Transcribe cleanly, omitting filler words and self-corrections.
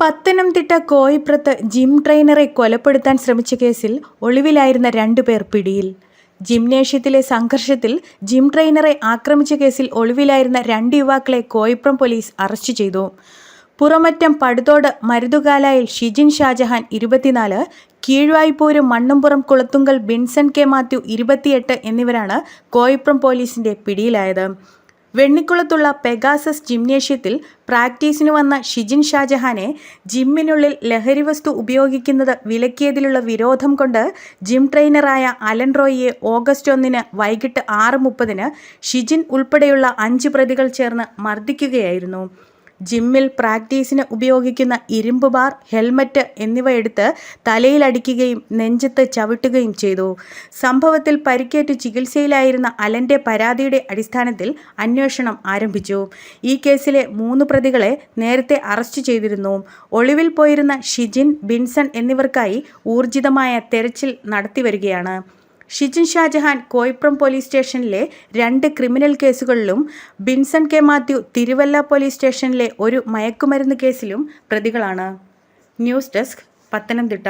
Pathanamthitta കോയിപ്രത്ത് gym ട്രെയിനറെ കൊലപ്പെടുത്താൻ ശ്രമിച്ച കേസിൽ ഒളിവിലായിരുന്ന 2 പേർ പിടിയിൽ. ജിംനേഷ്യത്തിലെ സംഘർഷത്തിൽ ജിം ട്രെയിനറെ ആക്രമിച്ച കേസിൽ ഒളിവിലായിരുന്ന 2 യുവാക്കളെ കോയിപ്രം പോലീസ് അറസ്റ്റ് ചെയ്തു. പുറമറ്റം പടുതോട് മരുതുകാലായിൽ ഷിജിൻ ഷാജഹാൻ 24, കീഴ്വായ്പൂര് മണ്ണുംപുറം കുളത്തുങ്കൽ ബിൻസൺ കെ മാത്യു 28 എന്നിവരാണ് കോയിപ്രം പോലീസിന്റെ പിടിയിലായത്. വെണ്ണിക്കുളത്തുള്ള പെഗാസസ് ജിംനേഷ്യത്തിൽ പ്രാക്ടീസിന് വന്ന ഷിജിൻ ഷാജഹാനെ ജിമ്മിനുള്ളിൽ ലഹരിവസ്തു ഉപയോഗിക്കുന്നത് വിലക്കിയതിലുള്ള വിരോധം കൊണ്ട് ജിം ട്രെയിനറായ അലൻ റോയിയെ ഓഗസ്റ്റ് 1 വൈകിട്ട് 6:30 ഷിജിൻ ഉൾപ്പെടെയുള്ള 5 പ്രതികൾ ചേർന്ന് മർദ്ദിക്കുകയായിരുന്നു. ജിമ്മിൽ പ്രാക്ടീസിന് ഉപയോഗിക്കുന്ന ഇരുമ്പ് ബാർ, ഹെൽമറ്റ് എന്നിവ എടുത്ത് തലയിലടിക്കുകയും നെഞ്ചത്ത് ചവിട്ടുകയും ചെയ്തു. സംഭവത്തിൽ പരിക്കേറ്റ് ചികിത്സയിലായിരുന്ന അലൻ്റെ പരാതിയുടെ അടിസ്ഥാനത്തിൽ അന്വേഷണം ആരംഭിച്ചു. ഈ കേസിലെ 3 പ്രതികളെ നേരത്തെ അറസ്റ്റ് ചെയ്തിരുന്നു. ഒളിവിൽ പോയിരുന്ന ഷിജിൻ, ബിൻസൺ എന്നിവർക്കായി ഊർജിതമായ തെരച്ചിൽ നടത്തിവരികയാണ്. ഷിജിൻ ഷാജഹാൻ കോയിപ്രം പോലീസ് സ്റ്റേഷനിലെ 2 ക്രിമിനൽ കേസുകളിലും ബിൻസൺ കെ മാത്യു തിരുവല്ല പോലീസ് സ്റ്റേഷനിലെ ഒരു മയക്കുമരുന്ന് കേസിലും പ്രതികളാണ്. News desk, Pathanamthitta.